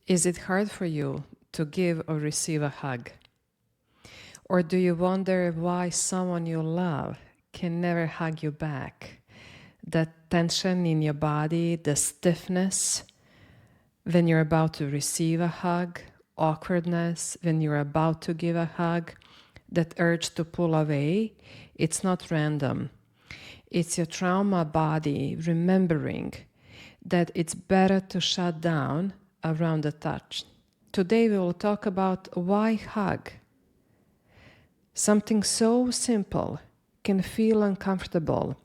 Is it hard for you to give or receive a hug? Or do you wonder why someone you love can never hug you back? The tension in your body, the stiffness when you're about to receive a hug, awkwardness when you're about to give a hug, that urge to pull away, it's not random. It's your trauma body remembering that it's better to shut down around the touch. Today we will talk about why hug. Something so simple can feel uncomfortable,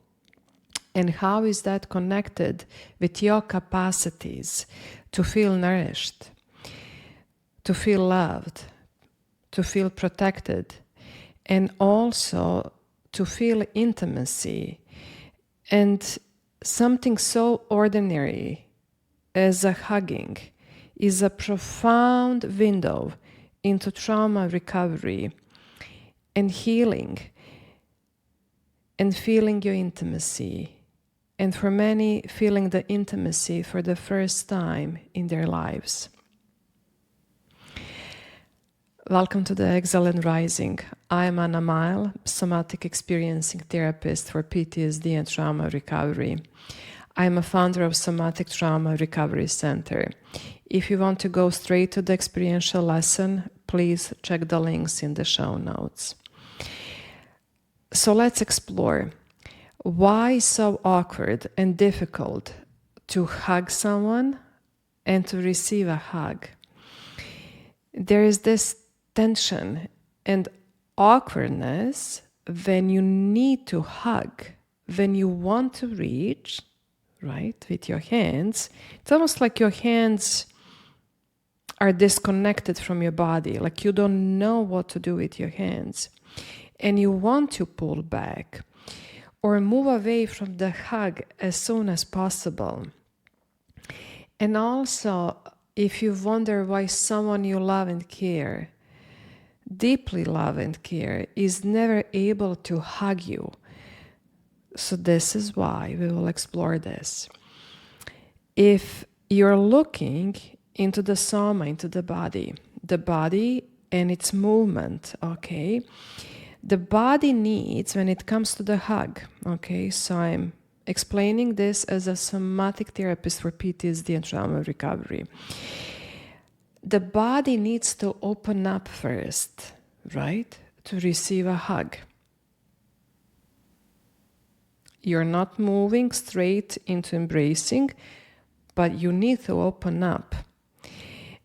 and how is that connected with your capacities to feel nourished, to feel loved, to feel protected, and also to feel intimacy. And something so ordinary as a hugging is a profound window into trauma recovery and healing and feeling your intimacy. And for many, feeling the intimacy for the first time in their lives. Welcome to the Exiled Rising. I am Mael, Somatic Experiencing Therapist for PTSD and Trauma Recovery. I am a founder of Somatic Trauma Recovery Center. If you want to go straight to the experiential lesson, please check the links in the show notes. So let's explore. Why so awkward and difficult to hug someone and to receive a hug? There is this tension and awkwardness when you need to hug, when you want to reach, right, with your hands. It's almost like your hands are disconnected from your body, like you don't know what to do with your hands. And you want to pull back or move away from the hug as soon as possible. And also, if you wonder why someone you love and care, deeply love and care, is never able to hug you. So this is why we will explore this. If you're looking into the soma, into the body and its movement, okay? The body needs, when it comes to the hug, okay, so I'm explaining this as a somatic therapist for PTSD and trauma recovery. The body needs to open up first, right, to receive a hug. You're not moving straight into embracing, but you need to open up.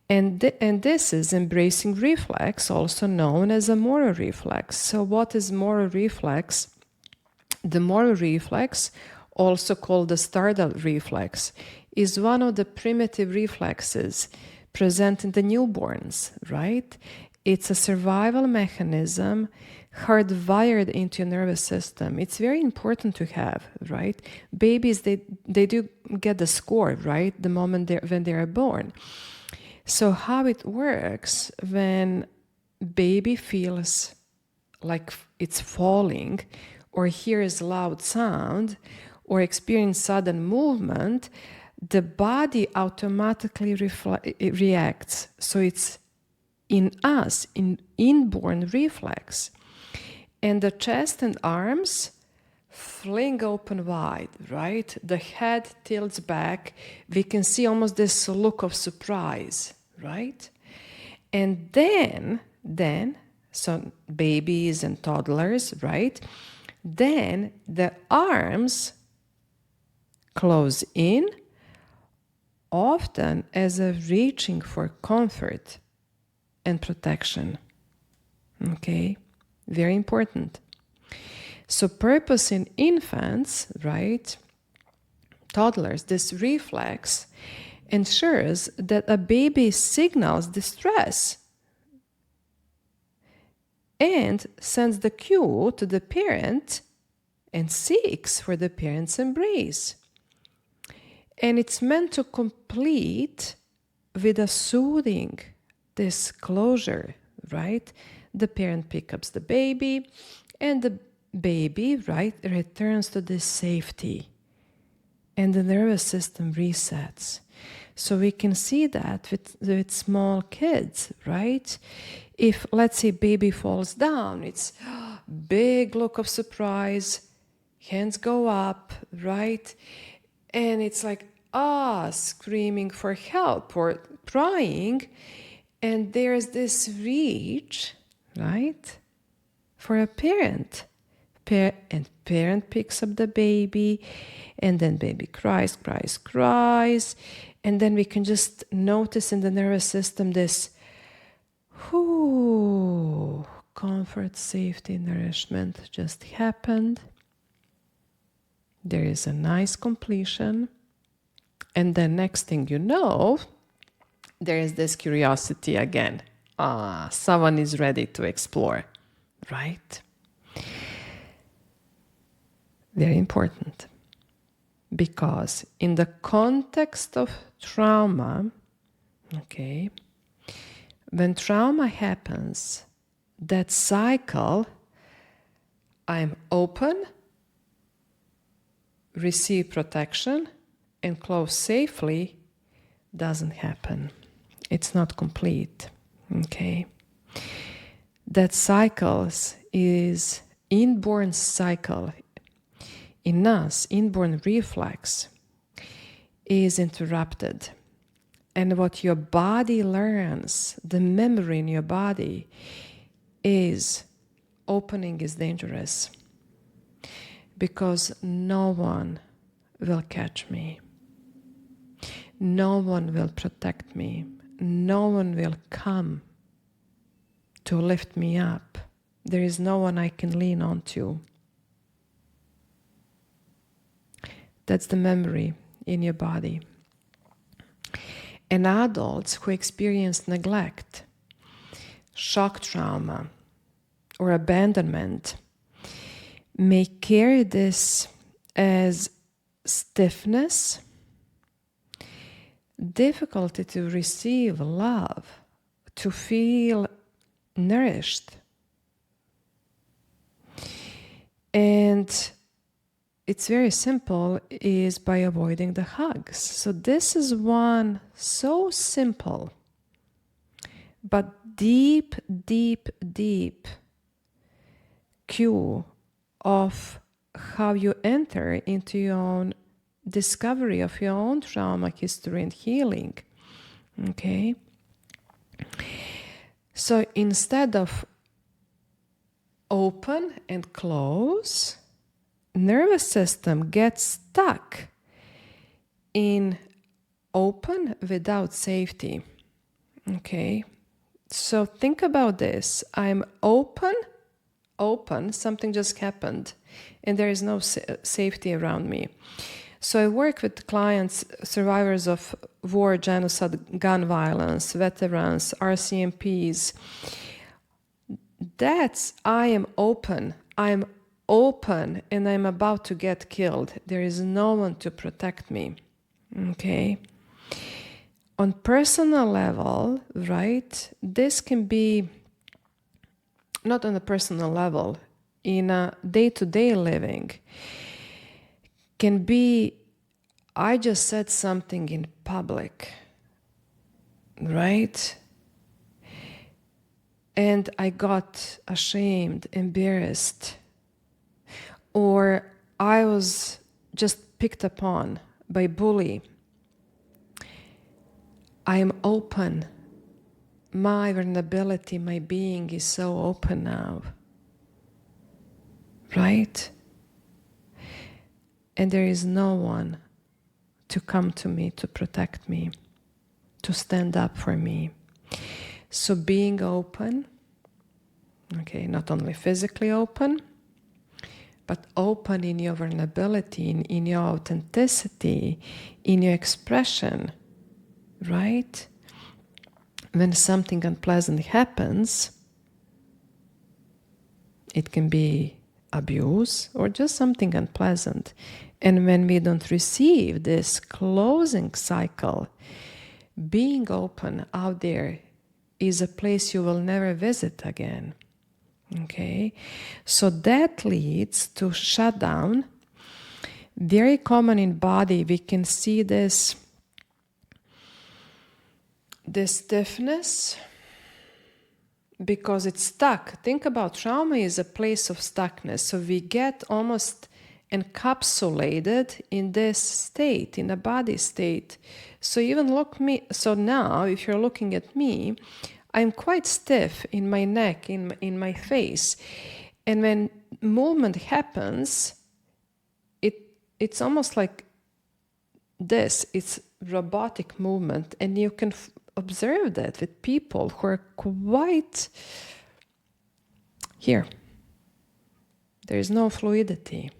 And this is embracing reflex, also known as a moral reflex. So what is moral reflex? The moral reflex, also called the startle reflex, is one of the primitive reflexes present in the newborns, right? It's a survival mechanism hardwired into your nervous system. It's very important to have, right? Babies, they do get the score, right? The moment when they are born. So how it works when baby feels like it's falling or hears loud sound or experience sudden movement, the body automatically reacts. So it's in us, inborn reflex. And the chest and arms fling open wide, right? The head tilts back. We can see almost this look of surprise, right? And then, so babies and toddlers, right? Then the arms close in, often as a reaching for comfort and protection. Okay? Very important. So purpose in infants, right, toddlers, this reflex ensures that a baby signals distress and sends the cue to the parent and seeks for the parent's embrace. And it's meant to complete with a soothing disclosure, right? The parent picks up the baby and the baby, right, returns to this safety and the nervous system resets. So we can see that with small kids, right? If, let's say, baby falls down, it's big look of surprise, hands go up, right? And it's like, screaming for help or crying. And there's this reach, right, for a parent. And parent picks up the baby, and then baby cries. And then we can just notice in the nervous system this comfort, safety, nourishment just happened. There is a nice completion. And then next thing you know, there is this curiosity again. Someone is ready to explore, right? Very important. Because in the context of trauma, okay, when trauma happens, that cycle, I'm open, receive protection, and close safely, doesn't happen. It's not complete, okay? That cycle is inborn cycle in us, inborn reflex, is interrupted. And what your body learns, the memory in your body, is opening is dangerous because no one will catch me. No one will protect me. No one will come to lift me up. There is no one I can lean on to. That's the memory in your body. And adults who experience neglect, shock trauma, or abandonment may carry this as stiffness, difficulty to receive love, to feel nourished. And it's very simple, is by avoiding the hugs. So this is one so simple, but deep cue of how you enter into your own discovery of your own trauma history and healing. Okay? So instead of open and close, nervous system gets stuck in open without safety. Okay? So think about this. I'm open, something just happened, and there is no safety around me. So I work with clients, survivors of war, genocide, gun violence, veterans, RCMPs. That's, I am open, and I'm about to get killed. There is no one to protect me. Okay? On personal level, right, this can be, not on a personal level, in a day-to-day living, can be, I just said something in public, right? And I got ashamed, embarrassed, or I was just picked upon by bully. I am open. My vulnerability, my being is so open now, right? And there is no one to come to me, to protect me, to stand up for me. So being open, okay, not only physically open, but open in your vulnerability, in your authenticity, in your expression, right? When something unpleasant happens, it can be abuse or just something unpleasant. And when we don't receive this closing cycle, being open out there is a place you will never visit again. Okay? So that leads to shutdown. Very common in body, we can see this the stiffness, because it's stuck. Think about trauma is a place of stuckness. So we get almost encapsulated in this state, in a body state. So even so now, if you're looking at me, I'm quite stiff in my neck, in my face. And when movement happens, it's almost like this. It's robotic movement. And you can observe that with people who are quite here. There is no fluidity.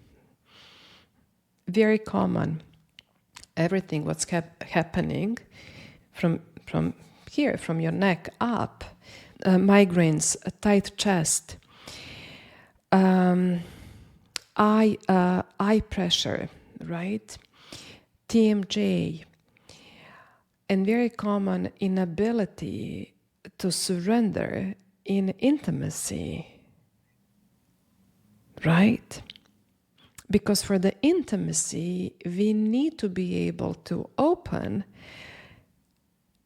Very common. Everything what's happening from here, from your neck up, migraines, a tight chest, eye pressure, right? TMJ, and very common inability to surrender in intimacy, right? Because for the intimacy, we need to be able to open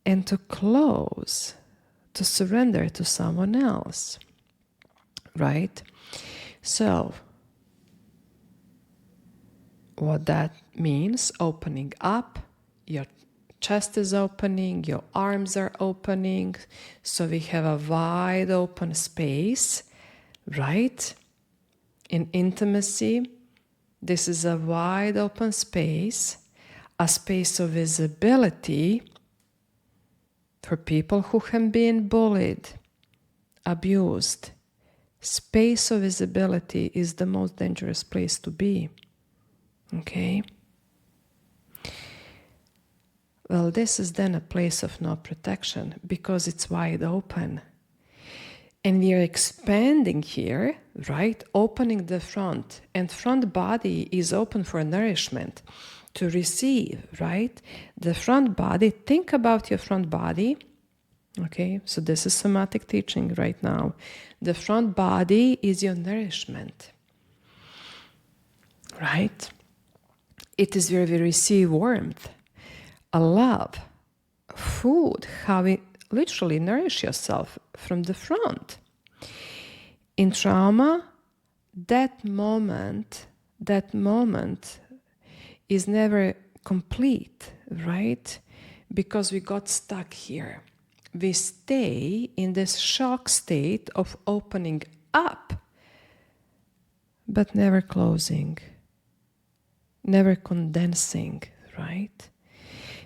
and to close, to surrender to someone else, right? So, what that means, opening up, your chest is opening, your arms are opening, so we have a wide open space, right? In intimacy, this is a wide open space, a space of visibility for people who have been bullied, abused. Space of visibility is the most dangerous place to be. Okay? Well, this is then a place of no protection because it's wide open. And we are expanding here, right? Opening the front. And front body is open for nourishment to receive, right? The front body, think about your front body. Okay, so this is somatic teaching right now. The front body is your nourishment, right? It is where we receive warmth, a love, food, how we literally nourish yourself from the front. In trauma, that moment is never complete, right? Because we got stuck here. We stay in this shock state of opening up, but never closing, never condensing, right?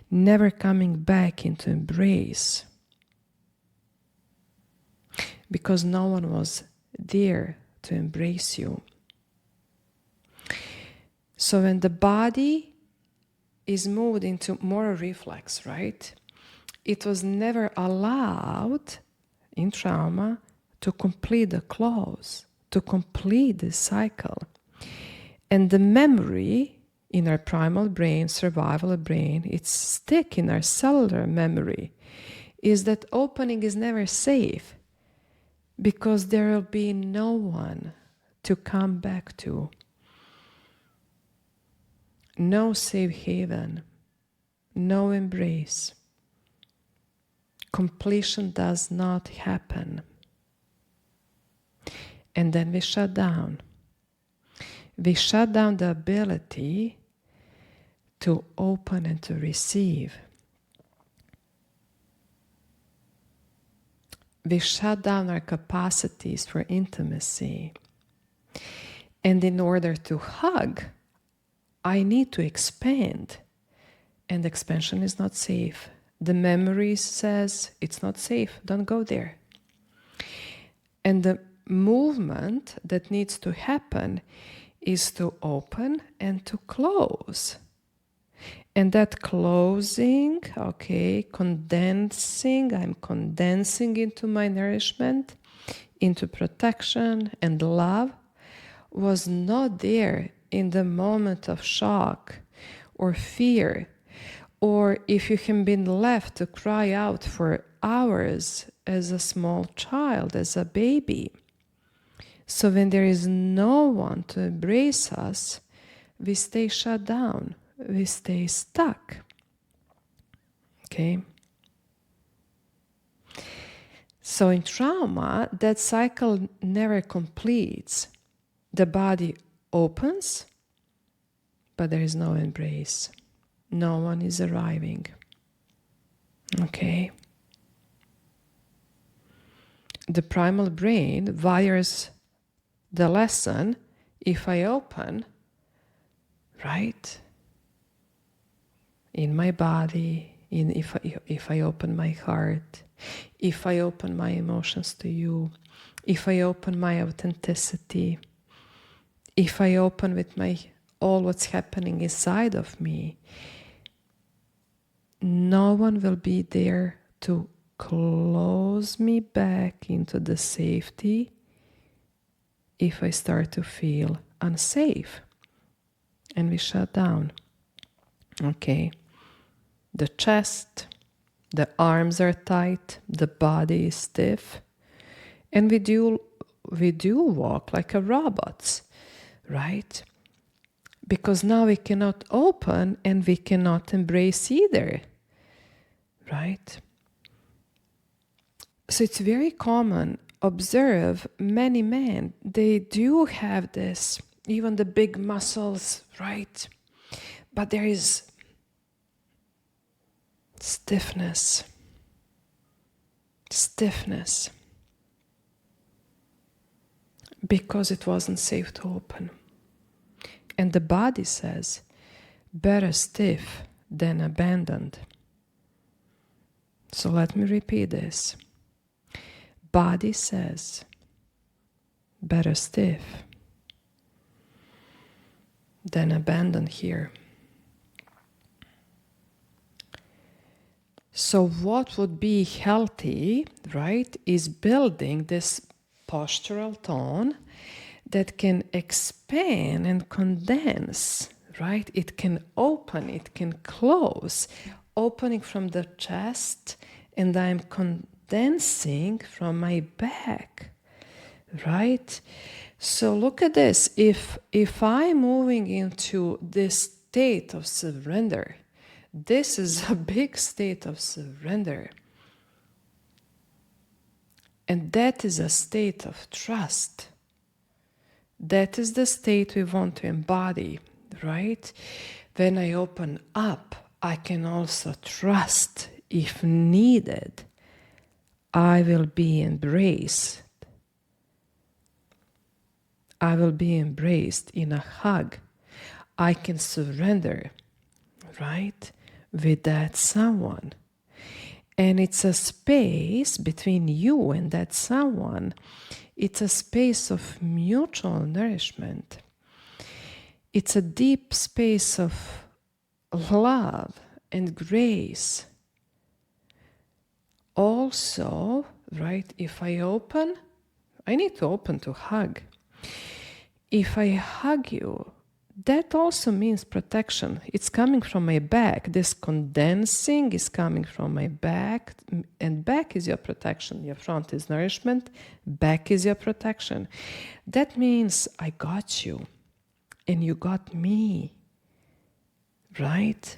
Never coming back into embrace. Because no one was there to embrace you. So when the body is moved into more reflex, right? It was never allowed in trauma to complete the close, to complete the cycle. And the memory in our primal brain, survival brain, it's stick in our cellular memory, is that opening is never safe because there will be no one to come back to. No safe haven, no embrace. Completion does not happen. And then we shut down. We shut down the ability to open and to receive. We shut down our capacities for intimacy. And in order to hug, I need to expand. And expansion is not safe. The memory says it's not safe, don't go there. And the movement that needs to happen is to open and to close. And that closing, okay, condensing, I'm condensing into my nourishment, into protection and love, was not there in the moment of shock or fear, or if you have been left to cry out for hours as a small child, as a baby. So when there is no one to embrace us, we stay shut down, we stay stuck. Okay? So in trauma, that cycle never completes. The body opens, but there is no embrace. No one is arriving. Okay? The primal brain wires the lesson, if I open, right? In my body, if I open my heart, if I open my emotions to you, if I open my authenticity, if I open with my all what's happening inside of me, no one will be there to close me back into the safety if I start to feel unsafe. And we shut down. Okay. The chest, the arms are tight, the body is stiff, and we do walk like a robots, right? Because now we cannot open and we cannot embrace either, right? So it's very common. Observe many men, they do have this, even the big muscles, right? But there is stiffness, because it wasn't safe to open. And the body says, better stiff than abandoned. So let me repeat this. Body says, better stiff than abandoned here. So what would be healthy, right, is building this postural tone that can expand and condense, right? It can open, it can close, opening from the chest, and I'm condensing from my back, right? So look at this. If I'm moving into this state of surrender, this is a big state of surrender. And that is a state of trust. That is the state we want to embody, right? When I open up, I can also trust, if needed, I will be embraced. I will be embraced in a hug. I can surrender, right, with that someone. And it's a space between you and that someone. It's a space of mutual nourishment. It's a deep space of love and grace. Also, right, if I open, I need to open to hug. If I hug you, that also means protection. It's coming from my back. This condensing is coming from my back, and back is your protection. Your front is nourishment, back is your protection. That means I got you, and you got me, right?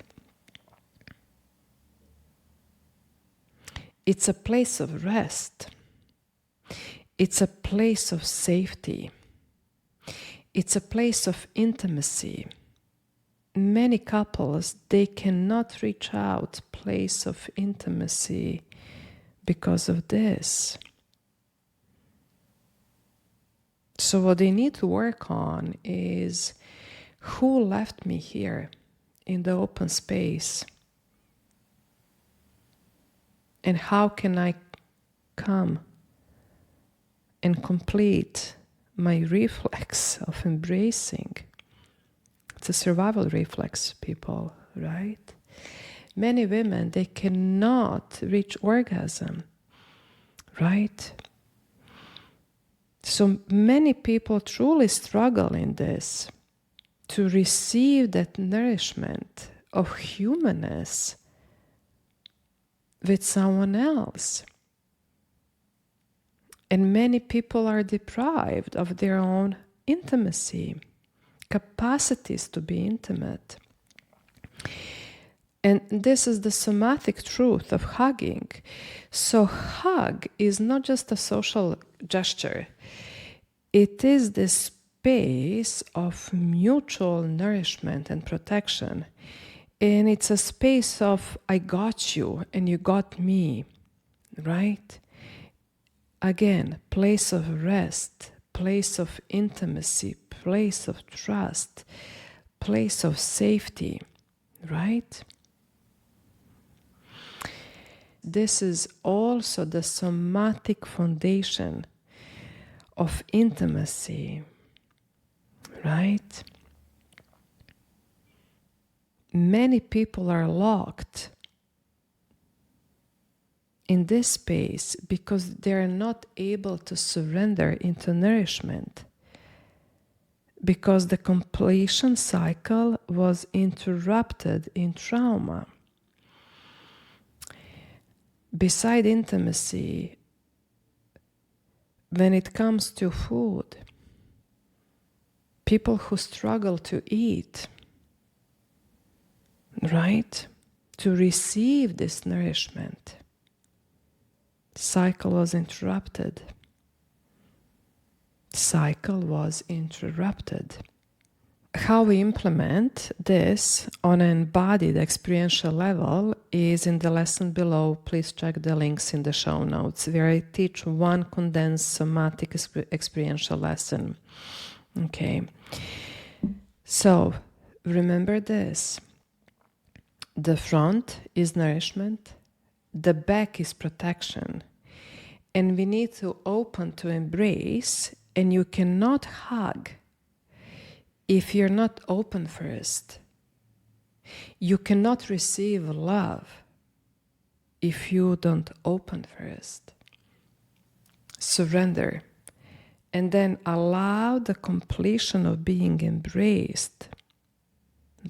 It's a place of rest. It's a place of safety. It's a place of intimacy. Many couples, they cannot reach out place of intimacy because of this. So what they need to work on is, who left me here in the open space? And how can I come and complete my reflex of embracing? It's a survival reflex, people, right? Many women, they cannot reach orgasm, right? So many people truly struggle in this, to receive that nourishment of humanness with someone else. And many people are deprived of their own intimacy, capacities to be intimate. And this is the somatic truth of hugging. So hug is not just a social gesture. It is this space of mutual nourishment and protection. And it's a space of I got you and you got me, right? Again, place of rest, place of intimacy, place of trust, place of safety, right? This is also the somatic foundation of intimacy, right? Many people are locked in this space because they are not able to surrender into nourishment, because the completion cycle was interrupted in trauma. Beside intimacy, when it comes to food, people who struggle to eat, right, to receive this nourishment, cycle was interrupted. Cycle was interrupted. How we implement this on an embodied experiential level is in the lesson below. Please check the links in the show notes, where I teach one condensed somatic experiential lesson. Okay. So remember this. The front is nourishment. The back is protection. And we need to open to embrace, and you cannot hug if you're not open first. You cannot receive love if you don't open first. Surrender. And then allow the completion of being embraced.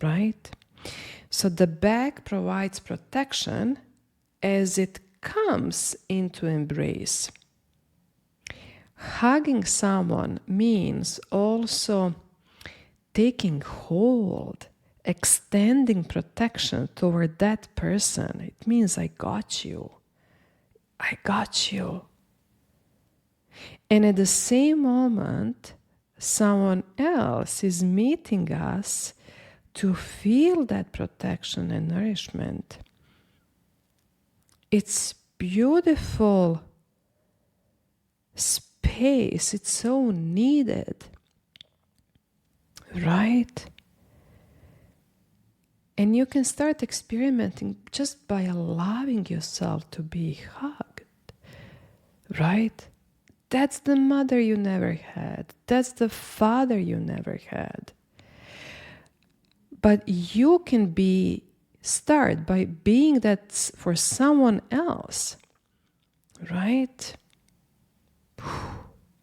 Right? So the back provides protection as it comes into embrace. Hugging someone means also taking hold, extending protection toward that person. It means I got you. I got you. And at the same moment, someone else is meeting us to feel that protection and nourishment. It's beautiful space. It's so needed. Right? And you can start experimenting just by allowing yourself to be hugged. Right? That's the mother you never had. That's the father you never had. But you can start by being that for someone else. Right?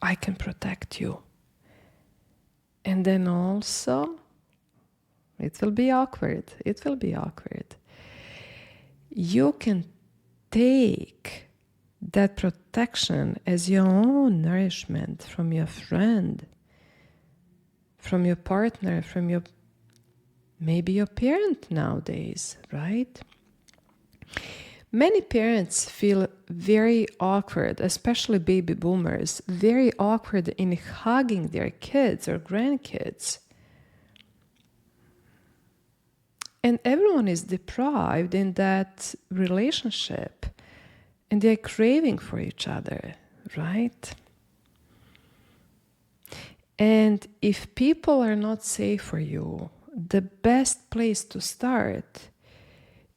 I can protect you. And then also, it will be awkward. It will be awkward. You can take that protection as your own nourishment from your friend, from your partner, from maybe your parent nowadays, right? Many parents feel very awkward, especially baby boomers, very awkward in hugging their kids or grandkids. And everyone is deprived in that relationship, and they're craving for each other, right? And if people are not safe for you, the best place to start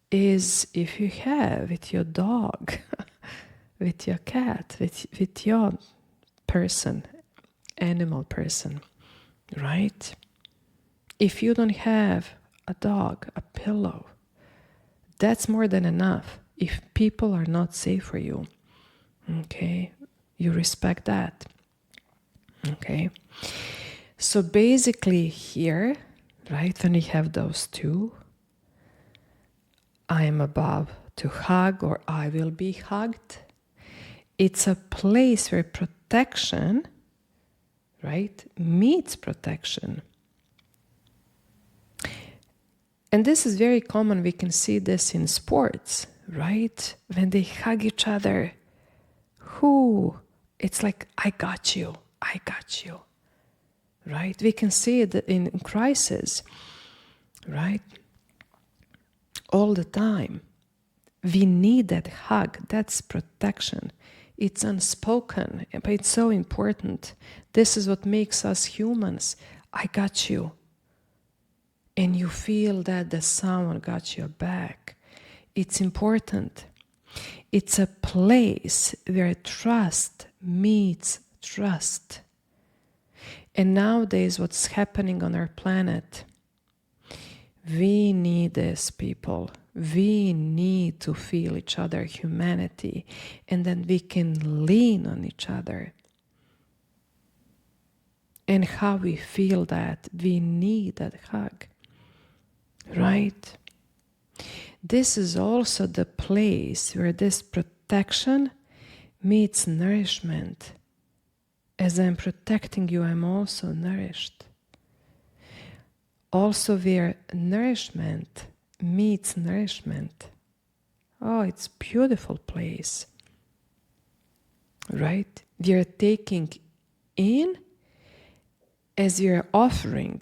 is if you have with your dog, with your cat, with your person, animal person, right? If you don't have a dog, a pillow, that's more than enough. If people are not safe for you, okay, you respect that, okay? So basically here, right, when you have those two, I am above to hug or I will be hugged. It's a place where protection, right, meets protection. And this is very common. We can see this in sports, right? When they hug each other, it's like, I got you, right? We can see it in crisis, right? All the time. We need that hug. That's protection. It's unspoken, but it's so important. This is what makes us humans. I got you. And you feel that someone got your back. It's important. It's a place where trust meets trust. And nowadays, what's happening on our planet, we need this, people. We need to feel each other, humanity, and then we can lean on each other. And how we feel that, we need that hug, right? This is also the place where this protection meets nourishment. As I'm protecting you, I'm also nourished. Also where nourishment meets nourishment. Oh, it's a beautiful place, right? We are taking in as we are offering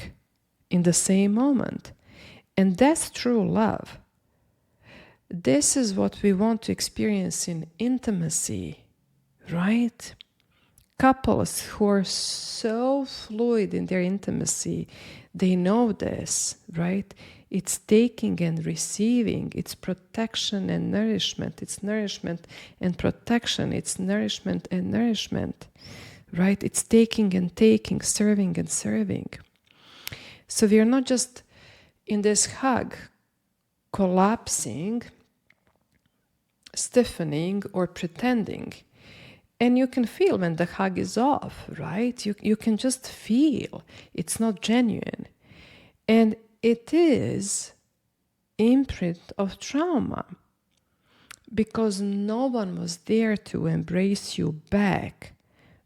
in the same moment. And that's true love. This is what we want to experience in intimacy, right? Couples who are so fluid in their intimacy, they know this, right? It's taking and receiving. It's protection and nourishment. It's nourishment and protection. It's nourishment and nourishment, right? It's taking and taking, serving and serving. So we are not just in this hug, collapsing, stiffening, or pretending. And you can feel when the hug is off, right? You can just feel it's not genuine. And it is imprint of trauma because no one was there to embrace you back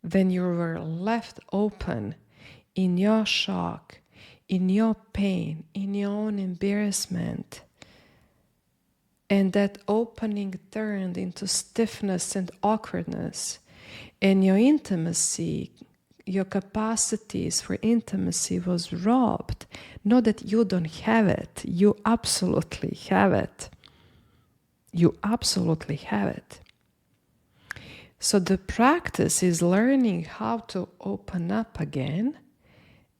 when you were left open in your shock, in your pain, in your own embarrassment. And that opening turned into stiffness and awkwardness. And your intimacy, your capacities for intimacy was robbed. Not that you don't have it. You absolutely have it. You absolutely have it. So the practice is learning how to open up again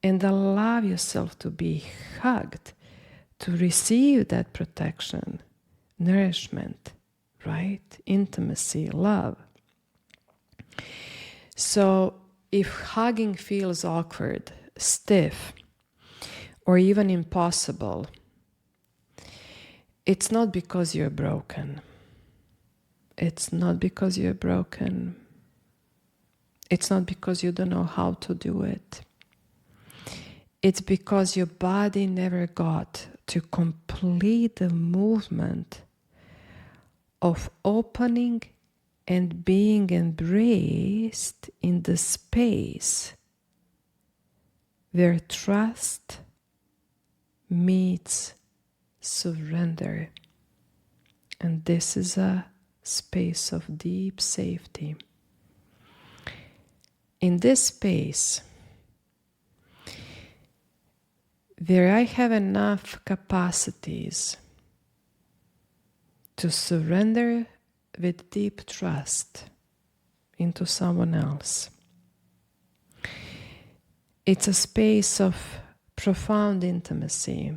and allow yourself to be hugged, to receive that protection, nourishment, right? Intimacy, love. So if hugging feels awkward, stiff, or even impossible, it's not because you're broken. It's not because you're broken. It's not because you don't know how to do it. It's because your body never got to complete the movement of opening and being embraced in the space where trust meets surrender. And this is a space of deep safety. In this space, where I have enough capacities to surrender with deep trust into someone else. It's a space of profound intimacy.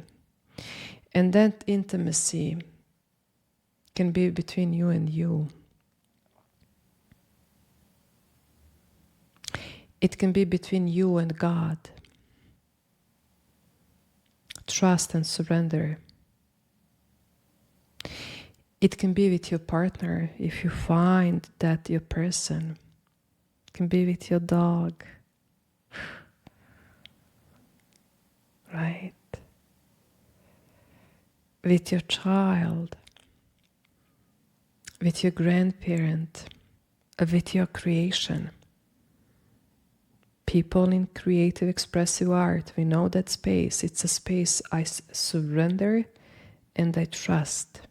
And that intimacy can be between you and you. It can be between you and God. Trust and surrender. It can be with your partner if you find that your person. It can be with your dog. Right? With your child. With your grandparent. With your creation. People in creative, expressive art, we know that space. It's a space I surrender and I trust.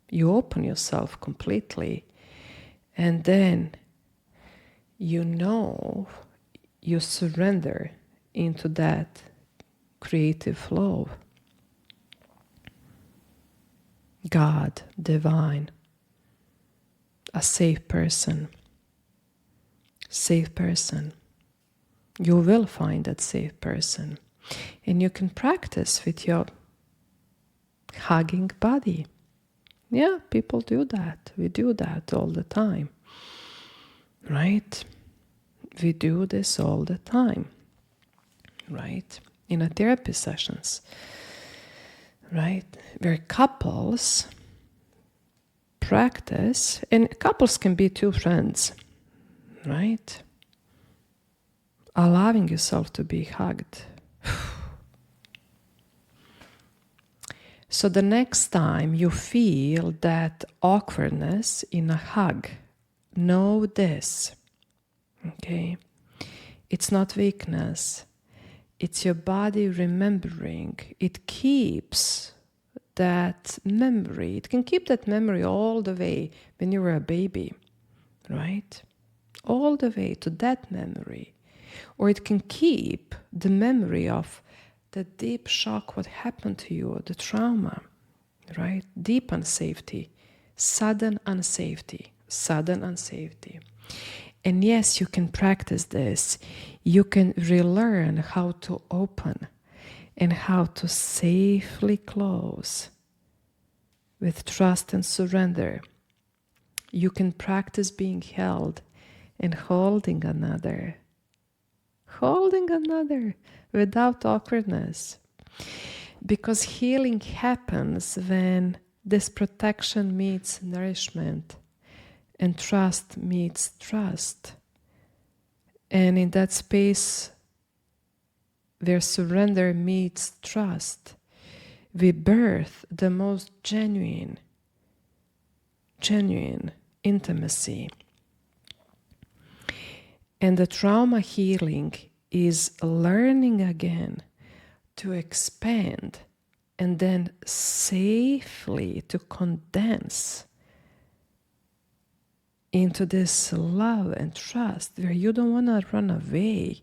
You open yourself completely, and then you know you surrender into that creative flow. God, divine, a safe person. Safe person. You will find that safe person. And you can practice with your hugging body. Yeah, people do that. We do that all the time. Right? We do this all the time. Right? In a therapy sessions. Right? Where couples practice, and couples can be two friends. Right? Allowing yourself to be hugged. So the next time you feel that awkwardness in a hug, know this, okay? It's not weakness. It's your body remembering. It keeps that memory. It can keep that memory all the way when you were a baby, right? All the way to that memory. Or it can keep the memory of the deep shock, what happened to you, the trauma, right? Deep unsafety, sudden unsafety. And yes, you can practice this. You can relearn how to open and how to safely close with trust and surrender. You can practice being held and holding another without awkwardness. Because healing happens when this protection meets nourishment and trust meets trust. And in that space where surrender meets trust, we birth the most genuine intimacy. And the trauma healing is learning again to expand and then safely to condense into this love and trust where you don't want to run away.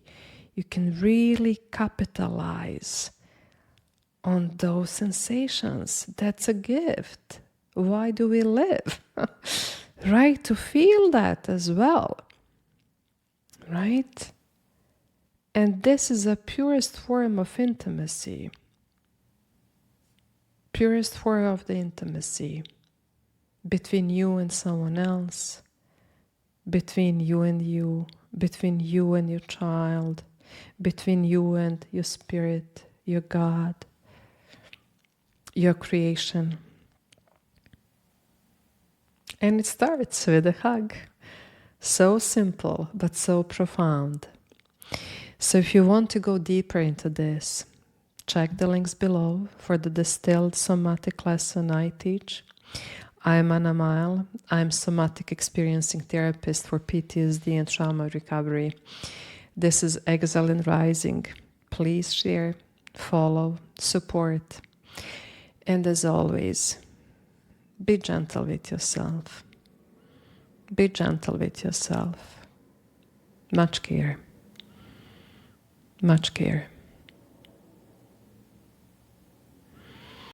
You can really capitalize on those sensations. That's a gift. Why do we live? Right? To feel that as well. Right? And this is a purest form of intimacy. Purest form of the intimacy between you and someone else, between you and you, between you and your child, between you and your spirit, your God, your creation. And it starts with a hug. So simple, but so profound. So if you want to go deeper into this, check the links below for the distilled somatic lesson I teach. I'm Anna Mael. I'm Somatic Experiencing Therapist for PTSD and Trauma Recovery. This is Exiled Rising. Please share, follow, support. And as always, be gentle with yourself. Be gentle with yourself. Much care. Much care.